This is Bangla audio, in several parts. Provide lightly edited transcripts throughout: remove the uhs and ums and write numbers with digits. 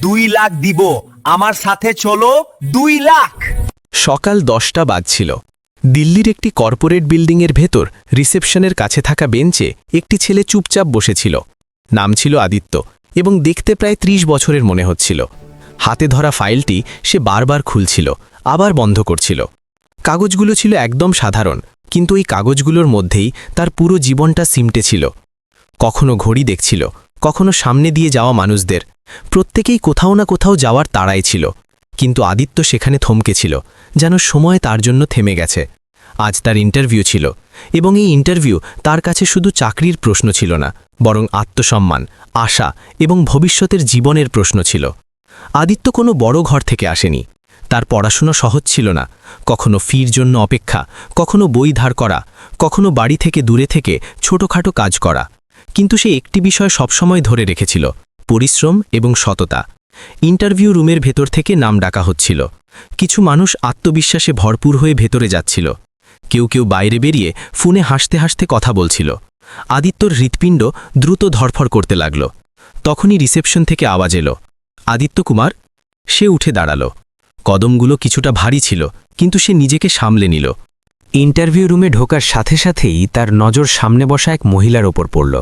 2 লাখ দিব, আমার সাথে চলো। 2 লাখ। সকাল 10টা বাজছিল। দিল্লির একটি কর্পোরেট বিল্ডিংয়ের ভেতর রিসেপশনের কাছে থাকা বেঞ্চে একটি ছেলে চুপচাপ বসেছিল। নাম ছিল আদিত্য এবং দেখতে প্রায় 30 বছরের মনে হচ্ছিল। হাতে ধরা ফাইলটি সে বারবার খুলছিল, আবার বন্ধ করছিল। কাগজগুলো ছিল একদম সাধারণ, কিন্তু এই কাগজগুলোর মধ্যেই তার পুরো জীবনটা সিমটে ছিল। কখনো ঘড়ি দেখছিল, কখনো সামনে দিয়ে যাওয়া মানুষদের। প্রত্যেকেই কোথাও না কোথাও যাওয়ার তাড়ায় ছিল, কিন্তু আদিত্য সেখানে থমকেছিল, যেন সময় তার জন্য থেমে গেছে। আজ তার ইন্টারভিউ ছিল, এবং এই ইন্টারভিউ তার কাছে শুধু চাকরির প্রশ্ন ছিল না, বরং আত্মসম্মান, আশা এবং ভবিষ্যতের জীবনের প্রশ্ন ছিল। আদিত্য কোনো বড় ঘর থেকে আসেনি। তার পড়াশুনো সহজ ছিল না। কখনো ফির জন্য অপেক্ষা, কখনো বই ধার করা, কখনো বাড়ি থেকে দূরে থেকে ছোটখাটো কাজ করা। কিন্তু সে একটি বিষয় সবসময় ধরে রেখেছিল: পরিশ্রম এবং সততা। ইন্টারভিউ রুমের ভেতর থেকে নাম ডাকা হচ্ছিল। কিছু মানুষ আত্মবিশ্বাসে ভরপুর হয়ে ভেতরে যাচ্ছিল। কেউ কেউ বাইরে বেরিয়ে ফোনে হাসতে হাসতে কথা বলছিল। আদিত্যর হৃৎপিণ্ড দ্রুত ধরফর করতে লাগল। তখনই রিসেপশন থেকে আওয়াজ এলো, আদিত্য কুমার। সে উঠে দাঁড়াল। কদমগুলো কিছুটা ভারী ছিল, কিন্তু সে নিজেকে সামলে নিল। ইন্টারভিউ রুমে ঢোকার সাথে সাথেই তার নজর সামনে বসা এক মহিলার ওপর পড়ল।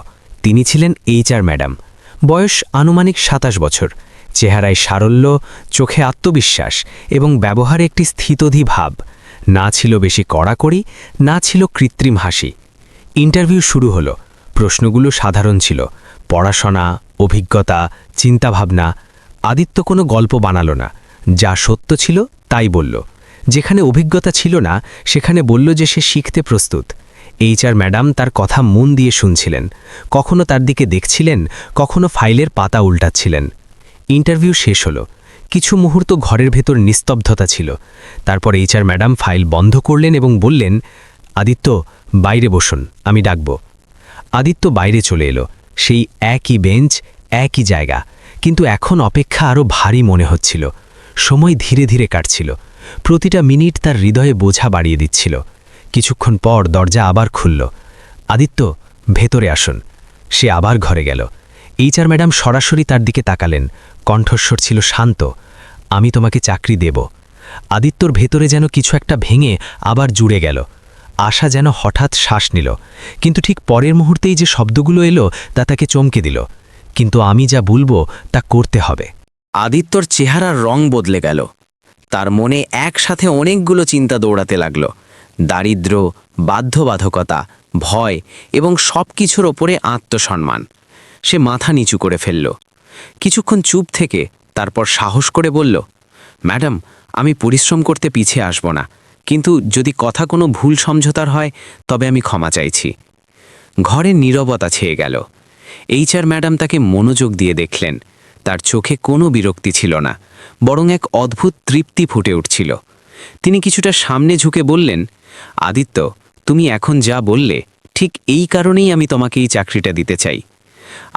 তিনি ছিলেন HR ম্যাডাম। বয়স আনুমানিক 27 বছর। চেহারায় সারল্য, চোখে আত্মবিশ্বাস এবং ব্যবহারে একটি স্থিতধী ভাব। না ছিল বেশি কড়াকড়ি, না ছিল কৃত্রিম হাসি। ইন্টারভিউ শুরু হলো। প্রশ্নগুলো সাধারণ ছিল: পড়াশোনা, অভিজ্ঞতা, চিন্তাভাবনা। আদিত্য কোনো গল্প বানালো না, যা সত্য ছিল তাই বলল। যেখানে অভিজ্ঞতা ছিল না, সেখানে বলল যে সে শিখতে প্রস্তুত। HR ম্যাডাম তার কথা মন দিয়ে শুনছিলেন, কখনো তার দিকে দেখছিলেন, কখনো ফাইলের পাতা উল্টাচ্ছিলেন। ইন্টারভিউ শেষ হলো। কিছু মুহূর্ত ঘরের ভেতর নিস্তব্ধতা ছিল। তারপর HR ম্যাডাম ফাইল বন্ধ করলেন এবং বললেন, আদিত্য, বাইরে বসুন, আমি ডাকব। আদিত্য বাইরে চলে এলো। সেই একই বেঞ্চ, একই জায়গা, কিন্তু এখন অপেক্ষা আরও ভারী মনে হচ্ছিল। সময় ধীরে ধীরে কাটছিল। প্রতিটা মিনিট তার হৃদয়ে বোঝা বাড়িয়ে দিচ্ছিল। কিছুক্ষণ পর দরজা আবার খুলল। আদিত্য, ভেতরে আসুন। সে আবার ঘরে গেল। HR ম্যাডাম সরাসরি তার দিকে তাকালেন। কণ্ঠস্বর ছিল শান্ত, আমি তোমাকে চাকরি দেব। আদিত্যর ভেতরে যেন কিছু একটা ভেঙে আবার জুড়ে গেল। আশা যেন হঠাৎ শ্বাস নিল, কিন্তু ঠিক পরের মুহূর্তেই যে শব্দগুলো এলো তা তাকে চমকে দিল। কিন্তু আমি যা বলবো তা করতে হবে। আদিত্যর চেহারার রং বদলে গেল। তার মনে একসাথে অনেকগুলো চিন্তা দৌড়াতে লাগল। দারিদ্র্য, বাধ্যবাধকতা, ভয় এবং সব কিছুর ওপরে আত্মসম্মান। সে মাথা নিচু করে ফেলল। কিছুক্ষণ চুপ থেকে তারপর সাহস করে বলল, ম্যাডাম, আমি পরিশ্রম করতে পিছিয়ে আসব না, কিন্তু যদি কথা কোনো ভুল সমঝোতার হয় তবে আমি ক্ষমা চাইছি। ঘরে নীরবতা ছেয়ে গেল। HR ম্যাডাম তাকে মনোযোগ দিয়ে দেখলেন। তার চোখে কোনো বিরক্তি ছিল না, বরং এক অদ্ভুত তৃপ্তি ফুটে উঠছিল। তিনি কিছুটা সামনে ঝুঁকে বললেন, আদিত্য, তুমি এখন যা বললে ঠিক এই কারণেই আমি তোমাকে এই চাকরিটা দিতে চাই।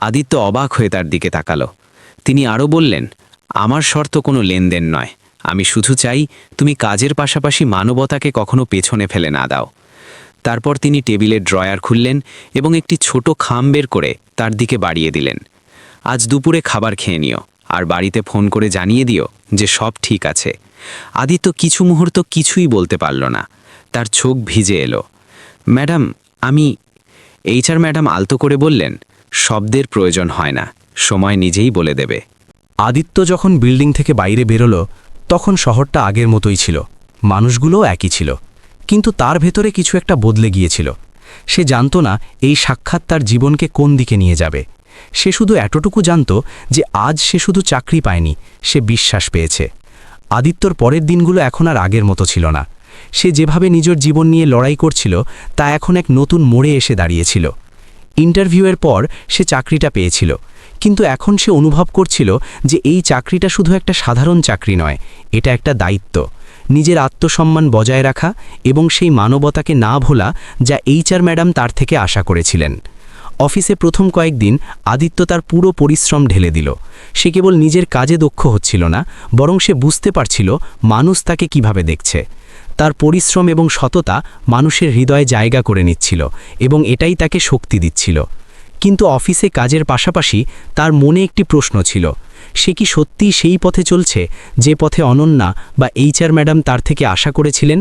আদিত্য অবাক হয়ে তার দিকে তাকালো। তিনি আরও বললেন, আমার শর্ত কোনো লেনদেন নয়। আমি শুধু চাই তুমি কাজের পাশাপাশি মানবতাকে কখনো পেছনে ফেলে না দাও। তারপর তিনি টেবিলের ড্রয়ার খুললেন এবং একটি ছোট খাম বের করে তার দিকে বাড়িয়ে দিলেন। আজ দুপুরে খাবার খেয়ে নিও, আর বাড়িতে ফোন করে জানিয়ে দিও যে সব ঠিক আছে। আদিত্য কিছু মুহূর্ত কিছুই বলতে পারল না। তার চোখ ভিজে এলো। ম্যাডাম, আমি... HR ম্যাডাম আলতো করে বললেন, শব্দের প্রয়োজন হয় না, সময় নিজেই বলে দেবে। আদিত্য যখন বিল্ডিং থেকে বাইরে বেরোল, তখন শহরটা আগের মতোই ছিল, মানুষগুলোও একই ছিল, কিন্তু তার ভেতরে কিছু একটা বদলে গিয়েছিল। সে জানত না এই সাক্ষাৎ তার জীবনকে কোন দিকে নিয়ে যাবে। সে শুধু এতটুকু জানত যে আজ সে শুধু চাকরি পায়নি, সে বিশ্বাস পেয়েছে। আদিত্যর পরের দিনগুলো এখন আর আগের মতো ছিল না। সে যেভাবে নিজের জীবন নিয়ে লড়াই করছিল তা এখন এক নতুন মোড়ে এসে দাঁড়িয়েছিল। ইন্টারভিউয়ের পর সে চাকরিটা পেয়েছিল, কিন্তু এখন সে অনুভব করছিল যে এই চাকরিটা শুধু একটা সাধারণ চাকরি নয়, এটা একটা দায়িত্ব। নিজের আত্মসম্মান বজায় রাখা এবং সেই মানবতাকে না ভোলা যা HR ম্যাডাম তার থেকে আশা করেছিলেন। অফিসে প্রথম কয়েকদিন আদিত্য তার পুরো পরিশ্রম ঢেলে দিল। সে কেবল নিজের কাজে দক্ষ হচ্ছিল না, বরং সে বুঝতে পারছিল মানুষ তাকে কিভাবে দেখছে। তার পরিশ্রম এবং সততা মানুষের হৃদয়ে জায়গা করে নিচ্ছিল, এবং এটাই তাকে শক্তি দিচ্ছিল। কিন্তু অফিসে কাজের পাশাপাশি তার মনে একটি প্রশ্ন ছিল, সে কি সত্যিই সেই পথে চলছে যে পথে অনন্যা বা HR ম্যাডাম তার থেকে আশা করেছিলেন?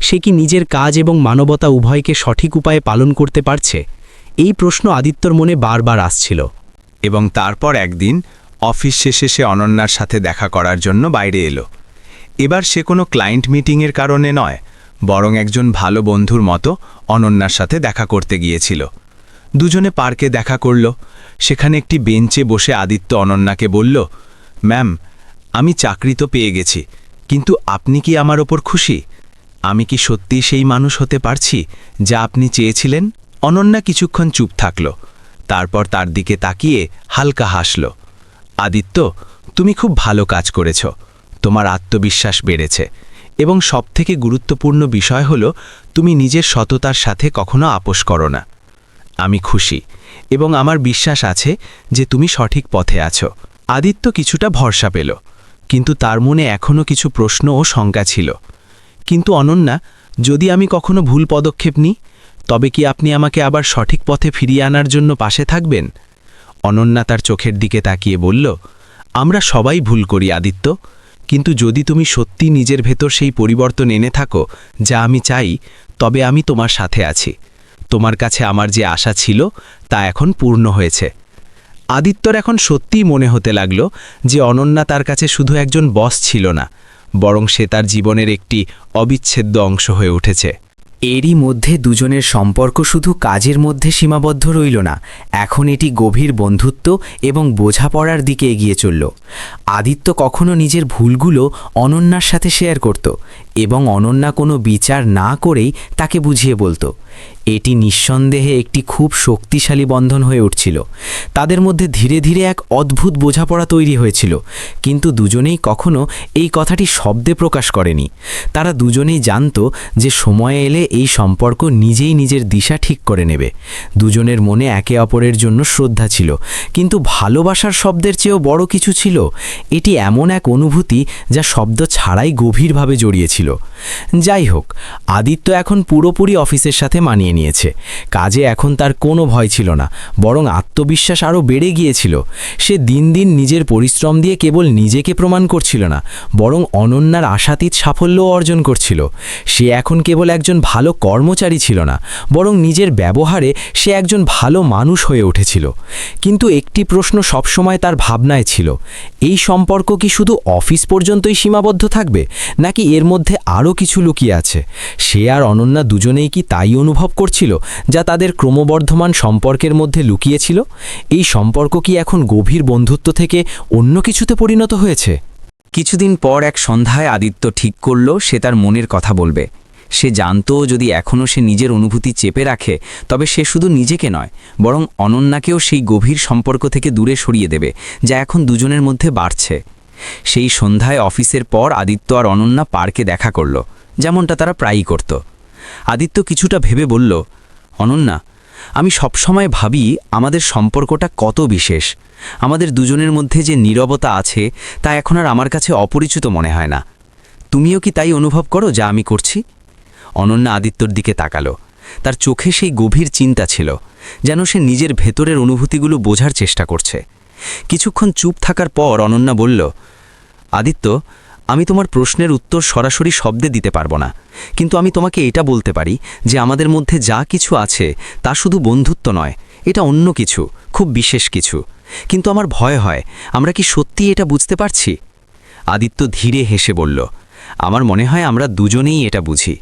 সে কি নিজের কাজ এবং মানবতা উভয়কে সঠিক উপায়ে পালন করতে পারছে? এই প্রশ্ন আদিত্যর মনে বারবার আসছিল। এবং তারপর একদিন অফিস শেষে সে অনন্যার সাথে দেখা করার জন্য বাইরে এলো। এবার সে কোনো ক্লায়েন্ট মিটিংয়ের কারণে নয়, বরং একজন ভালো বন্ধুর মতো অনন্যার সাথে দেখা করতে গিয়েছিল। দুজনে পার্কে দেখা করল। সেখানে একটি বেঞ্চে বসে আদিত্য অনন্যাকে বলল, ম্যাম, আমি চাকরি তো পেয়ে গেছি, কিন্তু আপনি কি আমার ওপর খুশি? আমি কি সত্যিই সেই মানুষ হতে পারছি যা আপনি চেয়েছিলেন? অনন্যা কিছুক্ষণ চুপ থাকল, তারপর তার দিকে তাকিয়ে হালকা হাসল। আদিত্য, তুমি খুব ভালো কাজ করেছ, তোমার আত্মবিশ্বাস বেড়েছে, এবং সবথেকে গুরুত্বপূর্ণ বিষয় হল তুমি নিজের সততার সাথে কখনো আপোস করো না। আমি খুশি, এবং আমার বিশ্বাস আছে যে তুমি সঠিক পথে আছো। আদিত্য কিছুটা ভরসা পেল, কিন্তু তার মনে এখনও কিছু প্রশ্ন ও শঙ্কা ছিল। কিন্তু অনন্যা, যদি আমি কখনো ভুল পদক্ষেপ নিই, তবে কি আপনি আমাকে আবার সঠিক পথে ফিরিয়ে আনার জন্য পাশে থাকবেন? অনন্যা তার চোখের দিকে তাকিয়ে বলল, আমরা সবাই ভুল করি আদিত্য, কিন্তু যদি তুমি সত্যি নিজের ভেতর সেই পরিবর্তন এনে থাকো যা আমি চাই, তবে আমি তোমার সাথে আছি। তোমার কাছে আমার যে আশা ছিল তা এখন পূর্ণ হয়েছে। আদিত্যর এখন সত্যিই মনে হতে লাগল যে অনন্যা তার কাছে শুধু একজন বস ছিল না, বরং সে তার জীবনের একটি অবিচ্ছেদ্য অংশ হয়ে উঠেছে। এরই মধ্যে দুজনের সম্পর্ক শুধু কাজের মধ্যে সীমাবদ্ধ রইল না, এখন এটি গভীর বন্ধুত্ব এবং বোঝাপড়ার দিকে এগিয়ে চলল। আদিত্য কখনো নিজের ভুলগুলো অনন্যার সাথে শেয়ার করত, এবং অনন্যা কোনো বিচার না করেই তাকে বুঝিয়ে বলতো। এটি নিঃসন্দেহে একটি খুব শক্তিশালী বন্ধন হয়ে উঠছিল। তাদের মধ্যে ধীরে ধীরে এক অদ্ভুত বোঝাপড়া তৈরি হয়েছিল, কিন্তু দুজনেই কখনো এই কথাটি শব্দে প্রকাশ করেনি। তারা দুজনেই জানত যে সময় এলে এই সম্পর্ক নিজেই নিজের দিশা ঠিক করে নেবে। দুজনের মনে একে অপরের জন্য শ্রদ্ধা ছিল, কিন্তু ভালোবাসার শব্দের চেয়েও বড় কিছু ছিল। এটি এমন এক অনুভূতি যা শব্দ ছাড়াই গভীরভাবে জড়িয়েছিল। যাই হোক, আদিত্য এখন পুরোপুরি অফিসের সাথে মানিয়ে নিয়েছে। কাজে এখন তার কোনো ভয় ছিল না, বরং আত্মবিশ্বাস আরও বেড়ে গিয়েছিল। সে দিন দিন নিজের পরিশ্রম দিয়ে কেবল নিজেকে প্রমাণ করছিল না, বরং অনন্যার আশাতীত সাফল্যও অর্জন করছিল। সে এখন কেবল একজন ভালো কর্মচারী ছিল না, বরং নিজের ব্যবহারে সে একজন ভালো মানুষ হয়ে উঠেছিল। কিন্তু একটি প্রশ্ন সবসময় তার ভাবনায় ছিল, এই সম্পর্ক কি শুধু অফিস পর্যন্তই সীমাবদ্ধ থাকবে, নাকি এর মধ্যে আরও কিছু লুকিয়ে আছে? সে আর অনন্যা দুজনেই কি তাই অনুভব করছিল যা তাদের ক্রমবর্ধমান সম্পর্কের মধ্যে লুকিয়েছিল? এই সম্পর্ক কি এখন গভীর বন্ধুত্ব থেকে অন্য কিছুতে পরিণত হয়েছে? কিছুদিন পর এক সন্ধ্যায় আদিত্য ঠিক করল সে তার মনের কথা বলবে। সে জানত যদি এখনও সে নিজের অনুভূতি চেপে রাখে, তবে সে শুধু নিজেকে নয়, বরং অনন্যাকেও সেই গভীর সম্পর্ক থেকে দূরে সরিয়ে দেবে যা এখন দুজনের মধ্যে বাড়ছে। সেই সন্ধ্যায় অফিসের পর আদিত্য আর অনন্যা পার্কে দেখা করল, যেমনটা তারা প্রায়ই করত। আদিত্য কিছুটা ভেবে বলল, অনন্যা, আমি সবসময় ভাবি আমাদের সম্পর্কটা কত বিশেষ। আমাদের দুজনের মধ্যে যে নীরবতা আছে তা এখন আর আমার কাছে অপরিচিত মনে হয় না। তুমিও কি তাই অনুভব করো যা আমি করছি? অনন্যা আদিত্যর দিকে তাকালো। তার চোখে সেই গভীর চিন্তা ছিল, যেন সে নিজের ভেতরের অনুভূতিগুলো বোঝার চেষ্টা করছে। কিছুক্ষণ চুপ থাকার পর অনন্যা বলল, আদিত্য, আমি তোমার প্রশ্নের উত্তর সরাসরি শব্দে দিতে পারবো না, কিন্তু আমি তোমাকে এটা বলতে পারি যে আমাদের মধ্যে যা কিছু আছে তা শুধু বন্ধুত্ব নয়, এটা অন্য কিছু, খুব বিশেষ কিছু। কিন্তু আমার ভয় হয়, আমরা কি সত্যি এটা বুঝতে পারছি? আদিত্য ধীরে হেসে বলল, আমার মনে হয় আমরা দুজনেই এটা বুঝি,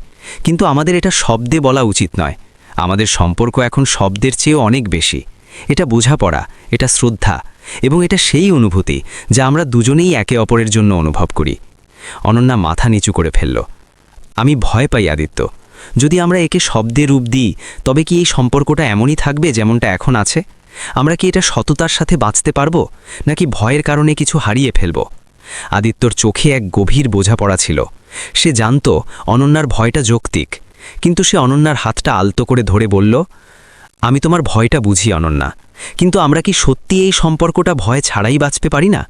কিন্তু আমাদের এটা শব্দে বলা উচিত নয়। আমাদের সম্পর্ক এখন শব্দের চেয়েও অনেক বেশি। এটা বোঝাপড়া, এটা শ্রদ্ধা, এবং এটা সেই অনুভূতি যা আমরা দুজনেই একে অপরের জন্য অনুভব করি। অনন্যা মাথা নিচু করে ফেলল। আমি ভয় পাই আদিত্য, যদি আমরা একে শব্দে রূপ দিই, তবে কি এই সম্পর্কটা এমনই থাকবে যেমনটা এখন আছে? আমরা কি এটা সততার সাথে বাঁচতে পারবো, নাকি ভয়ের কারণে কিছু হারিয়ে ফেলব? আদিত্যর চোখে এক গভীর বোঝাপড়া ছিল। সে জানত অনন্যার ভয়টা যৌক্তিক, কিন্তু সে অনন্যার হাতটা আলতো করে ধরে বলল, আমি তোমার ভয়টা বুঝি অনন্যা, কিন্তু আমরা কি সত্যি এই সম্পর্কটা ভয় ছাড়াই বাঁচতে পারি না?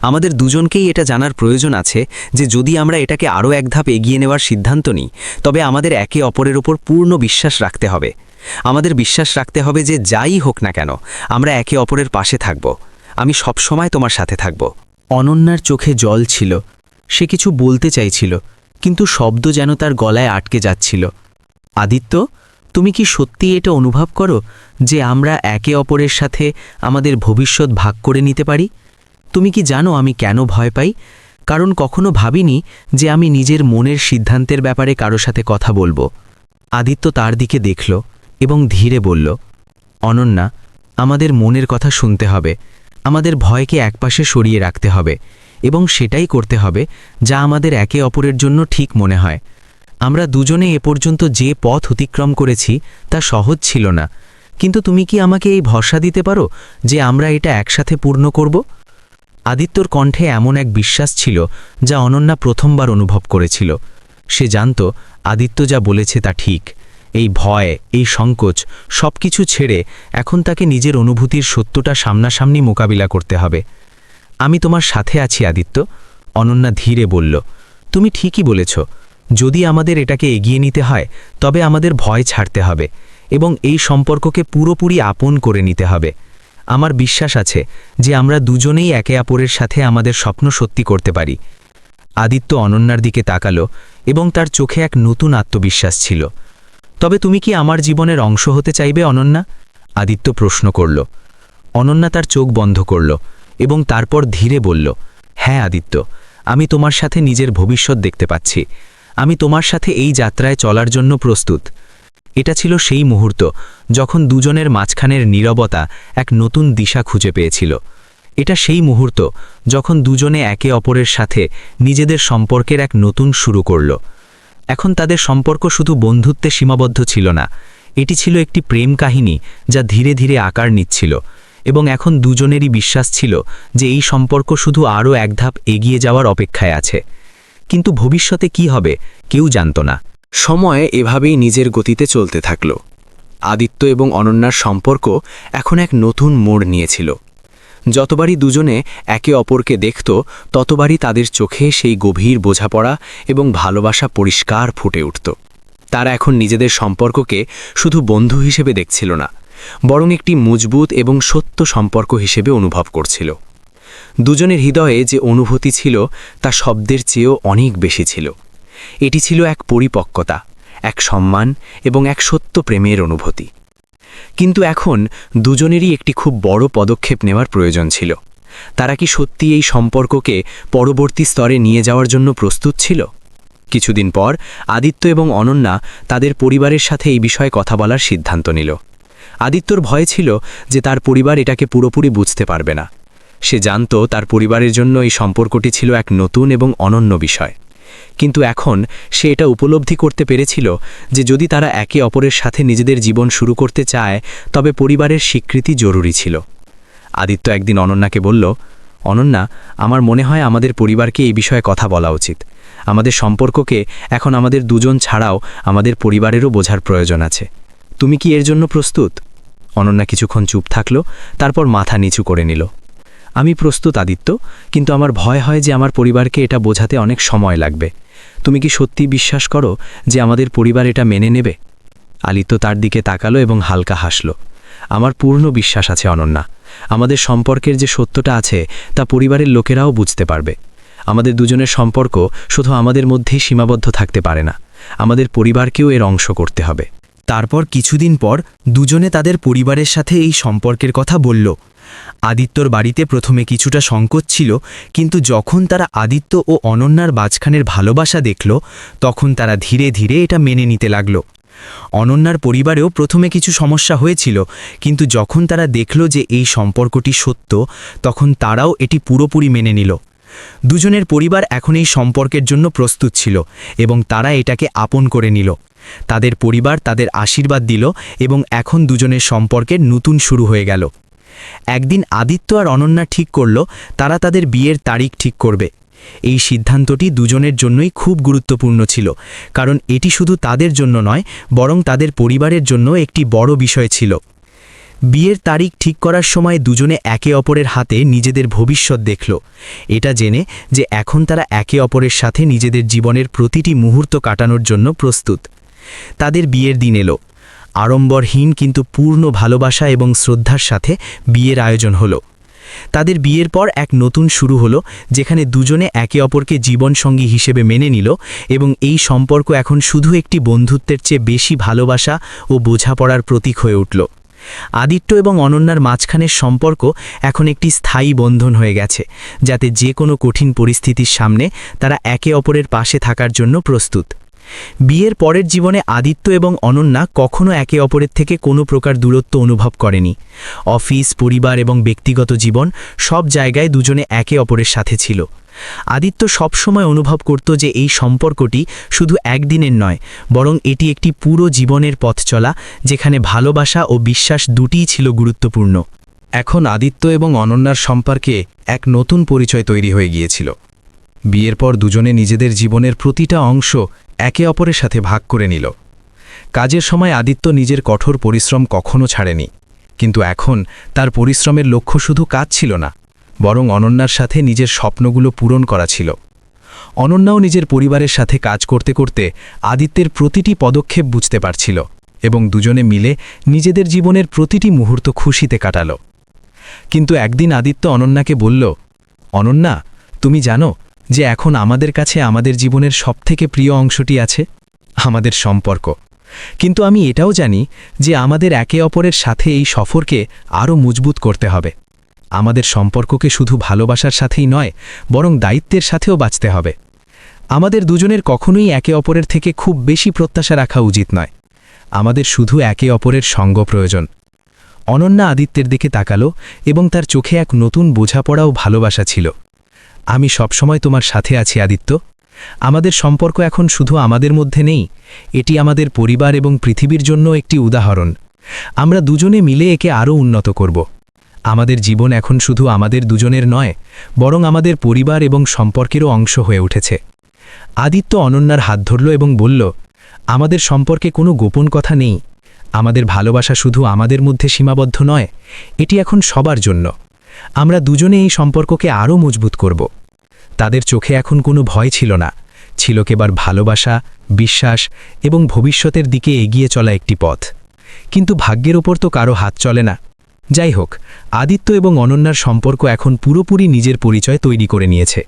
আমাদের দুজনকেই এটা জানার প্রয়োজন আছে যে যদি আমরা এটাকে আরও এক ধাপ এগিয়ে নেওয়ার সিদ্ধান্ত নিই, তবে আমাদের একে অপরের ওপর পূর্ণ বিশ্বাস রাখতে হবে। আমাদের বিশ্বাস রাখতে হবে যে যাই হোক না কেন আমরা একে অপরের পাশে থাকব। আমি সবসময় তোমার সাথে থাকব। অনন্যার চোখে জল ছিল। সে কিছু বলতে চাইছিল, কিন্তু শব্দ যেন তার গলায় আটকে যাচ্ছিল। আদিত্য, তুমি কি সত্যি এটা অনুভব করো যে আমরা একে অপরের সাথে আমাদের ভবিষ্যৎ ভাগ করে নিতে পারি? তুমি কি জানো আমি কেন ভয় পাই? কারণ কখনো ভাবিনি যে আমি নিজের মনের সিদ্ধান্তের ব্যাপারে কারো সাথে কথা বলবো। আদিত্য তার দিকে দেখল এবং ধীরে বলল, অনন্যা, আমাদের মনের কথা শুনতে হবে। আমাদের ভয়কে একপাশে সরিয়ে রাখতে হবে এবং সেটাই করতে হবে যা আমাদের একে অপরের জন্য ঠিক মনে হয়। আমরা দুজনে এ পর্যন্ত যে পথ অতিক্রম করেছি তা সহজ ছিল না, কিন্তু তুমি কি আমাকে এই ভরসা দিতে পারো যে আমরা এটা একসাথে পূর্ণ করব? আদিত্যর কণ্ঠে এমন এক বিশ্বাস ছিল যা অনন্যা প্রথমবার অনুভব করেছিল। সে জানত আদিত্য যা বলেছে তা ঠিক। এই ভয়, এই সংকোচ সবকিছু ছেড়ে এখন তাকে নিজের অনুভূতির সত্যটা সামনাসামনি মোকাবিলা করতে হবে। আমি তোমার সাথে আছি আদিত্য, অনন্যা ধীরে বলল। তুমি ঠিকই বলেছ। যদি আমাদের এটাকে এগিয়ে নিতে হয় তবে আমাদের ভয় ছাড়তে হবে এবং এই সম্পর্ককে পুরোপুরি আপন করে নিতে হবে। আমার বিশ্বাস আছে যে আমরা দুজনেই একে অপরের সাথে আমাদের স্বপ্ন সত্যি করতে পারি। আদিত্য অনন্যার দিকে তাকালো এবং তার চোখে এক নতুন আত্মবিশ্বাস ছিল। তবে তুমি কি আমার জীবনের অংশ হতে চাইবে অনন্যা? আদিত্য প্রশ্ন করল। অনন্যা তার চোখ বন্ধ করল এবং তারপর ধীরে বলল, হ্যাঁ আদিত্য, আমি তোমার সাথে নিজের ভবিষ্যৎ দেখতে পাচ্ছি। আমি তোমার সাথে এই যাত্রায় চলার জন্য প্রস্তুত। এটা ছিল সেই মুহূর্ত যখন দুজনের মাঝখানের নীরবতা এক নতুন দিশা খুঁজে পেয়েছিল। এটা সেই মুহূর্ত যখন দুজনে একে অপরের সাথে নিজেদের সম্পর্কের এক নতুন শুরু করল। এখন তাদের সম্পর্ক শুধু বন্ধুত্বে সীমাবদ্ধ ছিল না, এটি ছিল একটি প্রেম কাহিনী যা ধীরে ধীরে আকার নিচ্ছিল এবং এখন দুজনেরই বিশ্বাস ছিল যে এই সম্পর্ক শুধু আরও এক ধাপ এগিয়ে যাওয়ার অপেক্ষায় আছে। কিন্তু ভবিষ্যতে কি হবে কেউ জানত না। সময় এভাবেই নিজের গতিতে চলতে থাকল। আদিত্য এবং অনন্যার সম্পর্ক এখন এক নতুন মোড় নিয়েছিল। যতবারই দুজনে একে অপরকে দেখত ততবারই তাদের চোখে সেই গভীর বোঝাপড়া এবং ভালোবাসা পরিষ্কার ফুটে উঠত। তারা এখন নিজেদের সম্পর্ককে শুধু বন্ধু হিসেবে দেখছিল না, বরং একটি মজবুত এবং সত্য সম্পর্ক হিসেবে অনুভব করছিল। দুজনের হৃদয়ে যে অনুভূতি ছিল তা শব্দের চেয়েও অনেক বেশি ছিল। এটি ছিল এক পরিপক্কতা, এক সম্মান এবং এক সত্য প্রেমের অনুভূতি। কিন্তু এখন দুজনেরই একটি খুব বড় পদক্ষেপ নেওয়ার প্রয়োজন ছিল। তারা কি সত্যি এই সম্পর্ককে পরবর্তী স্তরে নিয়ে যাওয়ার জন্য প্রস্তুত ছিল? কিছুদিন পর আদিত্য এবং অনন্যা তাদের পরিবারের সাথে এই বিষয়ে কথা বলার সিদ্ধান্ত নিল। আদিত্যর ভয় ছিল যে তার পরিবার এটাকে পুরোপুরি বুঝতে পারবে না। সে জানত তার পরিবারের জন্য এই সম্পর্কটি ছিল এক নতুন এবং অনন্য বিষয়। কিন্তু এখন সে এটা উপলব্ধি করতে পেরেছিল যে যদি তারা একে অপরের সাথে নিজেদের জীবন শুরু করতে চায় তবে পরিবারের স্বীকৃতি জরুরি ছিল। আদিত্য একদিন অনন্যাকে বলল, অনন্যা, আমার মনে হয় আমাদের পরিবারকে এই বিষয়ে কথা বলা উচিত। আমাদের সম্পর্ককে এখন আমাদের দুজন ছাড়াও আমাদের পরিবারেরও বোঝার প্রয়োজন আছে। তুমি কি এর জন্য প্রস্তুত? অনন্যা কিছুক্ষণ চুপ থাকল, তারপর মাথা নিচু করে নিল। আমি প্রস্তুত আদিত্য, কিন্তু আমার ভয় হয় যে আমার পরিবারকে এটা বোঝাতে অনেক সময় লাগবে। তুমি কি সত্যি বিশ্বাস করো যে আমাদের পরিবার এটা মেনে নেবে? আদিত্য তার দিকে তাকালো এবং হালকা হাসল। আমার পূর্ণ বিশ্বাস আছে অনন্যা, আমাদের সম্পর্কের যে সত্যটা আছে তা পরিবারের লোকেরাও বুঝতে পারবে। আমাদের দুজনের সম্পর্ক শুধু আমাদের মধ্যেই সীমাবদ্ধ থাকতে পারে না, আমাদের পরিবারকেও এর অংশ করতে হবে। তারপর কিছুদিন পর দুজনে তাদের পরিবারের সাথে এই সম্পর্কের কথা বলল। আদিত্যর বাড়িতে প্রথমে কিছুটা সংকোচ ছিল, কিন্তু যখন তারা আদিত্য ও অনন্যার মাঝখানের ভালোবাসা দেখল তখন তারা ধীরে ধীরে এটা মেনে নিতে লাগল। অনন্যার পরিবারেও প্রথমে কিছু সমস্যা হয়েছিল, কিন্তু যখন তারা দেখল যে এই সম্পর্কটি সত্য তখন তারাও এটি পুরোপুরি মেনে নিল। দুজনের পরিবার এখন এই সম্পর্কের জন্য প্রস্তুত ছিল এবং তারা এটাকে আপন করে নিল। তাদের পরিবার তাদের আশীর্বাদ দিল এবং এখন দুজনের সম্পর্কের নতুন শুরু হয়ে গেল। একদিন আদিত্য আর অনন্যা ঠিক করল তারা তাদের বিয়ের তারিখ ঠিক করবে। এই সিদ্ধান্তটি দুজনের জন্যই খুব গুরুত্বপূর্ণ ছিল, কারণ এটি শুধু তাদের জন্য নয় বরং তাদের পরিবারের জন্য একটি বড় বিষয় ছিল। বিয়ের তারিখ ঠিক করার সময় দুজনে একে অপরের হাতে নিজেদের ভবিষ্যৎ দেখল, এটা জেনে যে এখন তারা একে অপরের সাথে নিজেদের জীবনের প্রতিটি মুহূর্ত কাটানোর জন্য প্রস্তুত। তাদের বিয়ের দিন এলো। আড়ম্বরহীন কিন্তু পূর্ণ ভালোবাসা এবং শ্রদ্ধার সাথে বিয়ের আয়োজন হলো। তাদের বিয়ের পর এক নতুন শুরু হলো, যেখানে দুজনে একে অপরকে জীবনসঙ্গী হিসেবে মেনে নিল এবং এই সম্পর্ক এখন শুধু একটি বন্ধুত্বের চেয়ে বেশি ভালোবাসা ও বোঝাপড়ার প্রতীক হয়ে উঠল। আদিত্য এবং অনন্যার মাঝখানের সম্পর্ক এখন একটি স্থায়ী বন্ধন হয়ে গেছে, যাতে যে কোনো কঠিন পরিস্থিতির সামনে তারা একে অপরের পাশে থাকার জন্য প্রস্তুত। বিয়ের পরের জীবনে আদিত্য এবং অনন্যা কখনো একে অপরের থেকে কোনো প্রকার দূরত্ব অনুভব করেনি। অফিস, পরিবার এবং ব্যক্তিগত জীবন সব জায়গায় দুজনে একে অপরের সাথে ছিল। আদিত্য সবসময় অনুভব করত যে এই সম্পর্কটি শুধু একদিনের নয়, বরং এটি একটি পুরো জীবনের পথ চলা, যেখানে ভালোবাসা ও বিশ্বাস দুটিই ছিল গুরুত্বপূর্ণ। এখন আদিত্য এবং অনন্যার সম্পর্কে এক নতুন পরিচয় তৈরি হয়ে গিয়েছিল। বিয়ের পর দুজনে নিজেদের জীবনের প্রতিটা অংশ একে অপরের সাথে ভাগ করে নিল। কাজের সময় আদিত্য নিজের কঠোর পরিশ্রম কখনো ছাড়েনি, কিন্তু এখন তার পরিশ্রমের লক্ষ্য শুধু কাজ ছিল না, বরং অনন্যার সাথে নিজের স্বপ্নগুলো পূরণ করা ছিল। অনন্যাও নিজের পরিবারের সাথে কাজ করতে করতে আদিত্যের প্রতিটি পদক্ষেপ বুঝতে পারছিল এবং দুজনে মিলে নিজেদের জীবনের প্রতিটি মুহূর্ত খুশিতে কাটাল। কিন্তু একদিন আদিত্য অনন্যাকে বলল, অনন্যা, তুমি জানো যে এখন আমাদের কাছে আমাদের জীবনের সবথেকে প্রিয় অংশটি আছে, আমাদের সম্পর্ক। কিন্তু আমি এটাও জানি যে আমাদের একে অপরের সাথে এই সফরকে আরও মজবুত করতে হবে। আমাদের সম্পর্ককে শুধু ভালোবাসার সাথেই নয়, বরং দায়িত্বের সাথেও বাঁচতে হবে। আমাদের দুজনের কখনোই একে অপরের থেকে খুব বেশি প্রত্যাশা রাখা উচিত নয়। আমাদের শুধু একে অপরের সঙ্গ প্রয়োজন। অনন্যা আদিত্যের দিকে তাকালো এবং তার চোখে এক নতুন বোঝাপড়া ও ভালোবাসা ছিল। আমি সবসময় তোমার সাথে আছি আদিত্য। আমাদের সম্পর্ক এখন শুধু আমাদের মধ্যে নেই, এটি আমাদের পরিবার এবং পৃথিবীর জন্য একটি উদাহরণ। আমরা দুজনে মিলে একে আরও উন্নত করব। আমাদের জীবন এখন শুধু আমাদের দুজনের নয়, বরং আমাদের পরিবার এবং সম্পর্কেরও অংশ হয়ে উঠেছে। আদিত্য অনন্যার হাত ধরল এবং বলল, আমাদের সম্পর্কে কোনো গোপন কথা নেই। আমাদের ভালোবাসা শুধু আমাদের মধ্যে সীমাবদ্ধ নয়, এটি এখন সবার জন্য। আমরা দুজনে এই সম্পর্ককে আরও মজবুত করব। তাদের চোখে এখন কোনো ভয় ছিল না, ছিল কেবল ভালোবাসা, বিশ্বাস এবং ভবিষ্যতের দিকে এগিয়ে চলা একটি পথ। কিন্তু ভাগ্যের ওপর তো কারো হাত চলে না। যাই হোক, আদিত্য এবং অনন্যার সম্পর্ক এখন পুরোপুরি নিজের পরিচয় তৈরি করে নিয়েছে।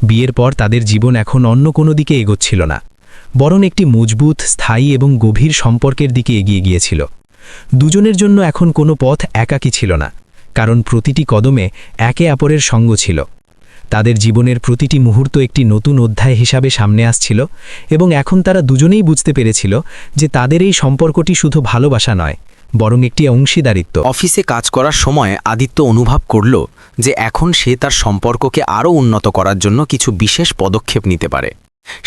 বিয়ের পর তাদের জীবন এখন অন্য কোনো দিকে এগোচ্ছিল না, বরং একটি মজবুত, স্থায়ী এবং গভীর সম্পর্কের দিকে এগিয়ে গিয়েছিল। দুজনের জন্য এখন কোনো পথ একাকী ছিল না, কারণ প্রতিটি কদমে একে অপরের সঙ্গ ছিল। তাদের জীবনের প্রতিটি মুহূর্ত একটি নতুন অধ্যায় হিসাবে সামনে আসছিল এবং এখন তারা দুজনেই বুঝতে পেরেছিল যে তাদের এই সম্পর্কটি শুধু ভালোবাসা নয়, বরং একটি অংশীদারিত্ব। অফিসে কাজ করার সময় আদিত্য অনুভব করল যে এখন সে তার সম্পর্ককে আরও উন্নত করার জন্য কিছু বিশেষ পদক্ষেপ নিতে পারে।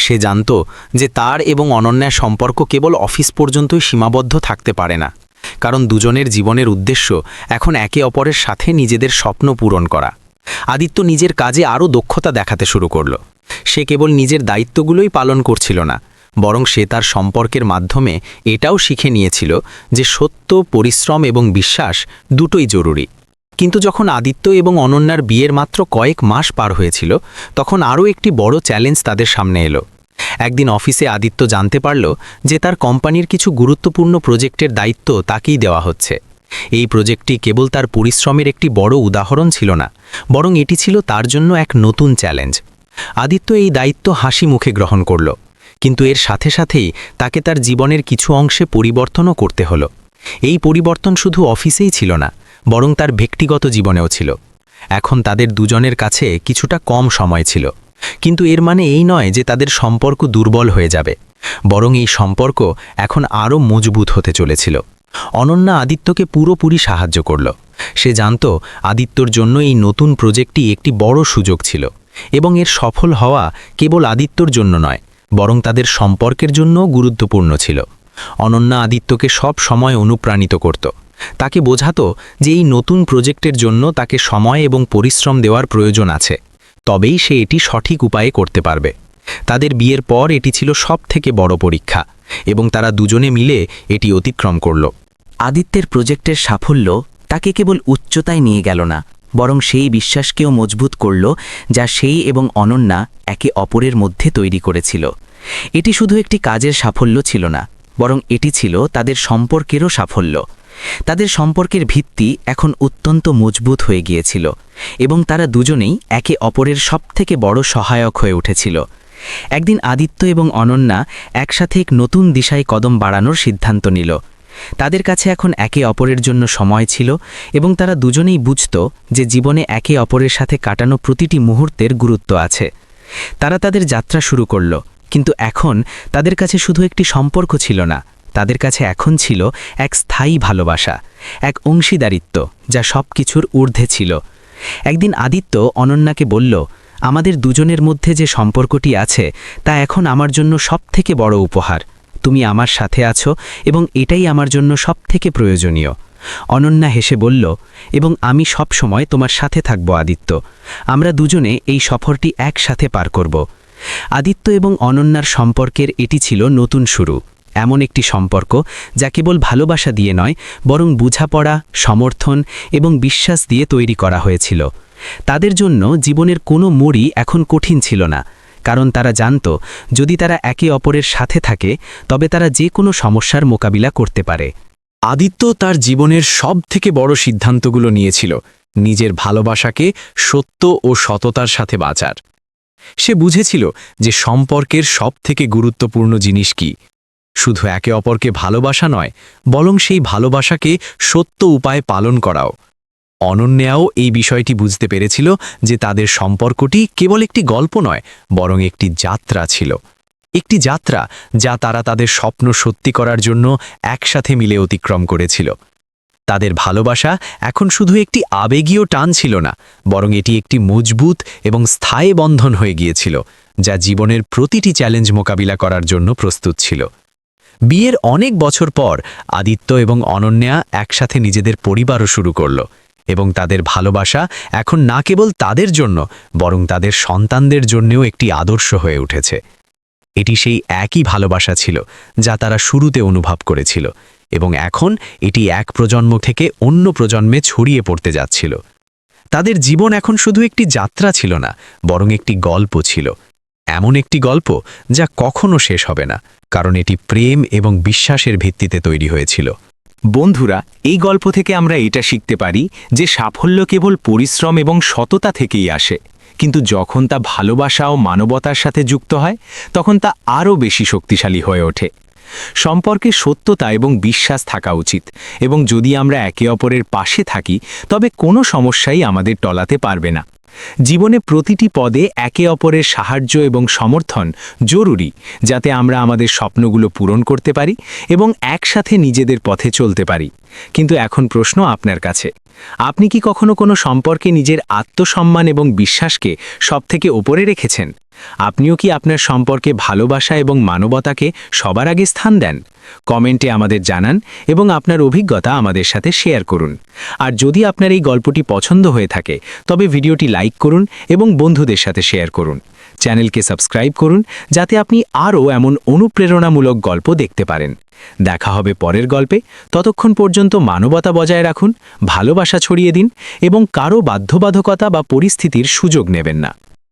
সে জানত যে তার এবং অনন্যার সম্পর্ক কেবল অফিস পর্যন্তই সীমাবদ্ধ থাকতে পারে না, কারণ দুজনের জীবনের উদ্দেশ্য এখন একে অপরের সাথে নিজেদের স্বপ্ন পূরণ করা। আদিত্য নিজের কাজে আরও দক্ষতা দেখাতে শুরু করল। সে কেবল নিজের দায়িত্বগুলোই পালন করছিল না, বরং সে তার সম্পর্কের মাধ্যমে এটাও শিখে নিয়েছিল যে সত্য, পরিশ্রম এবং বিশ্বাস দুটোই জরুরি। কিন্তু যখন আদিত্য এবং অনন্যার বিয়ের মাত্র কয়েক মাস পার হয়েছিল, তখন আরও একটি বড় চ্যালেঞ্জ তাদের সামনে এলো। একদিন অফিসে আদিত্য জানতে পারল যে তার কোম্পানির কিছু গুরুত্বপূর্ণ প্রজেক্টের দায়িত্ব তাকেই দেওয়া হচ্ছে। এই প্রজেক্টটি কেবল তার পরিশ্রমের একটি বড় উদাহরণ ছিল না, বরং এটি ছিল তার জন্য এক নতুন চ্যালেঞ্জ। আদিত্য এই দায়িত্ব হাসি মুখে গ্রহণ করল, কিন্তু এর সাথে সাথেই তাকে তার জীবনের কিছু অংশে পরিবর্তনও করতে হলো। এই পরিবর্তন শুধু অফিসেই ছিল না, বরং তার ব্যক্তিগত জীবনেও ছিল। এখন তাদের দুজনের কাছে কিছুটা কম সময় ছিল, কিন্তু এর মানে এই নয় যে তাদের সম্পর্ক দুর্বল হয়ে যাবে, বরং এই সম্পর্ক এখন আরও মজবুত হতে চলেছিল। অনন্যা আদিত্যকে পুরোপুরি সাহায্য করল। সে জানত আদিত্যর জন্য এই নতুন প্রজেক্টটি একটি বড় সুযোগ ছিল এবং এর সফল হওয়া কেবল আদিত্যর জন্য নয়, বরং তাদের সম্পর্কের জন্যও গুরুত্বপূর্ণ ছিল। অনন্যা আদিত্যকে সব সময় অনুপ্রাণিত করত। তাকে বোঝাতো যে এই নতুন প্রজেক্টের জন্য তাকে সময় এবং পরিশ্রম দেওয়ার প্রয়োজন আছে, তবেই সে এটি সঠিক উপায়ে করতে পারবে। তাদের বিয়ের পর এটি ছিল সবথেকে বড় পরীক্ষা এবং তারা দুজনে মিলে এটি অতিক্রম করল। আদিত্যের প্রজেক্টের সাফল্য তাকে কেবল উচ্চতায় নিয়ে গেল না, বরং সেই বিশ্বাসকেও মজবুত করল যা সেই এবং অনন্যা একে অপরের মধ্যে তৈরি করেছিল। এটি শুধু একটি কাজের সাফল্য ছিল না, বরং এটি ছিল তাদের সম্পর্কেরও সাফল্য। তাদের সম্পর্কের ভিত্তি এখন অত্যন্ত মজবুত হয়ে গিয়েছিল এবং তারা দুজনেই একে অপরের সবথেকে বড় সহায়ক হয়ে উঠেছিল। একদিন আদিত্য এবং অনন্যা একসাথে এক নতুন দিশায় কদম বাড়ানোর সিদ্ধান্ত নিল। তাদের কাছে এখন একে অপরের জন্য সময় ছিল এবং তারা দুজনেই বুঝত যে জীবনে একে অপরের সাথে কাটানো প্রতিটি মুহূর্তের গুরুত্ব আছে। তারা তাদের যাত্রা শুরু করল, কিন্তু এখন তাদের কাছে শুধু একটি সম্পর্ক ছিল না, তাদের কাছে এখন ছিল এক স্থায়ী ভালোবাসা, এক অংশীদারিত্ব যা সব কিছুর ঊর্ধ্বে ছিল। একদিন আদিত্য অনন্যাকে বলল, আমাদের দুজনের মধ্যে যে সম্পর্কটি আছে তা এখন আমার জন্য সবথেকে বড় উপহার। তুমি আমার সাথে আছো এবং এটাই আমার জন্য সবথেকে প্রয়োজনীয়। অনন্যা হেসে বলল, এবং আমি সব সময় তোমার সাথে থাকব আদিত্য। আমরা দুজনে এই সফরটি একসাথে পার করব। আদিত্য এবং অনন্যার সম্পর্কের এটি ছিল নতুন শুরু, এমন একটি সম্পর্ক যা কেবল ভালোবাসা দিয়ে নয়, বরং বোঝাপড়া, সমর্থন এবং বিশ্বাস দিয়ে তৈরি করা হয়েছিল। তাদের জন্য জীবনের কোনো মোড়ই এখন কঠিন ছিল না, কারণ তারা জানত যদি তারা একে অপরের সাথে থাকে তবে তারা যে কোনো সমস্যার মোকাবিলা করতে পারে। আদিত্য তার জীবনের সবথেকে বড় সিদ্ধান্তগুলো নিয়েছিল নিজের ভালোবাসাকে সত্য ও সততার সাথে বাঁচার। সে বুঝেছিল যে সম্পর্কের সবথেকে গুরুত্বপূর্ণ জিনিস কি, শুধু একে অপরকে ভালোবাসা নয়, বরং সেই ভালোবাসাকে সত্য উপায়ে পালন করাও। অনন্যাও এই বিষয়টি বুঝতে পেরেছিল যে তাদের সম্পর্কটি কেবল একটি গল্প নয়, বরং একটি যাত্রা ছিল, একটি যাত্রা যা তারা তাদের স্বপ্ন সত্যি করার জন্য একসাথে মিলে অতিক্রম করেছিল। তাদের ভালোবাসা এখন শুধু একটি আবেগীয় টান ছিল না, বরং এটি একটি মজবুত এবং স্থায়ী বন্ধন হয়ে গিয়েছিল, যা জীবনের প্রতিটি চ্যালেঞ্জ মোকাবিলা করার জন্য প্রস্তুত ছিল। বিয়ের অনেক বছর পর আদিত্য এবং অনন্যা একসাথে নিজেদের পরিবারও শুরু করল, এবং তাদের ভালোবাসা এখন না কেবল তাদের জন্য, বরং তাদের সন্তানদের জন্যও একটি আদর্শ হয়ে উঠেছে। এটি সেই একই ভালোবাসা ছিল যা তারা শুরুতে অনুভব করেছিল, এবং এখন এটি এক প্রজন্ম থেকে অন্য প্রজন্মে ছড়িয়ে পড়তে যাচ্ছিল। তাদের জীবন এখন শুধু একটি যাত্রা ছিল না, বরং একটি গল্প ছিল, এমন একটি গল্প যা কখনো শেষ হবে না, কারণ এটি প্রেম এবং বিশ্বাসের ভিত্তিতে তৈরি হয়েছিল। বন্ধুরা, এই গল্প থেকে আমরা এটা শিখতে পারি যে সাফল্য কেবল পরিশ্রম এবং সততা থেকেই আসে, কিন্তু যখন তা ভালোবাসা ও মানবতার সাথে যুক্ত হয় তখন তা আরও বেশি শক্তিশালী হয়ে ওঠে। সম্পর্কে সত্যতা এবং বিশ্বাস থাকা উচিত, এবং যদি আমরা একে অপরের পাশে থাকি তবে কোনো সমস্যাই আমাদের টলাতে পারবে না। জীবনে প্রতিটি পদে একে অপরের সাহায্য এবং সমর্থন জরুরি, যাতে আমরা আমাদের স্বপ্নগুলো পূরণ করতে পারি এবং একসাথে নিজেদের পথে চলতে পারি। কিন্তু এখন প্রশ্ন আপনার কাছে, আপনি কি কখনো কোনো সম্পর্কে নিজের আত্মসম্মান এবং বিশ্বাসকে সবথেকে ওপরে রেখেছেন? আপনিও কি আপনার সম্পর্কে ভালোবাসা এবং মানবতাকে সবার আগে স্থান দেন? কমেন্টে আমাদের জানান এবং আপনার অভিজ্ঞতা আমাদের সাথে শেয়ার করুন। আর যদি আপনার এই গল্পটি পছন্দ হয়ে থাকে তবে ভিডিওটি লাইক করুন এবং বন্ধুদের সাথে শেয়ার করুন। চ্যানেলকে সাবস্ক্রাইব করুন যাতে আপনি আরও এমন অনুপ্রেরণামূলক গল্প দেখতে পারেন। দেখা হবে পরের গল্পে। ততক্ষণ পর্যন্ত মানবতা বজায় রাখুন, ভালোবাসা ছড়িয়ে দিন এবং কারও বাধ্যবাধকতা বা পরিস্থিতির সুযোগ নেবেন না।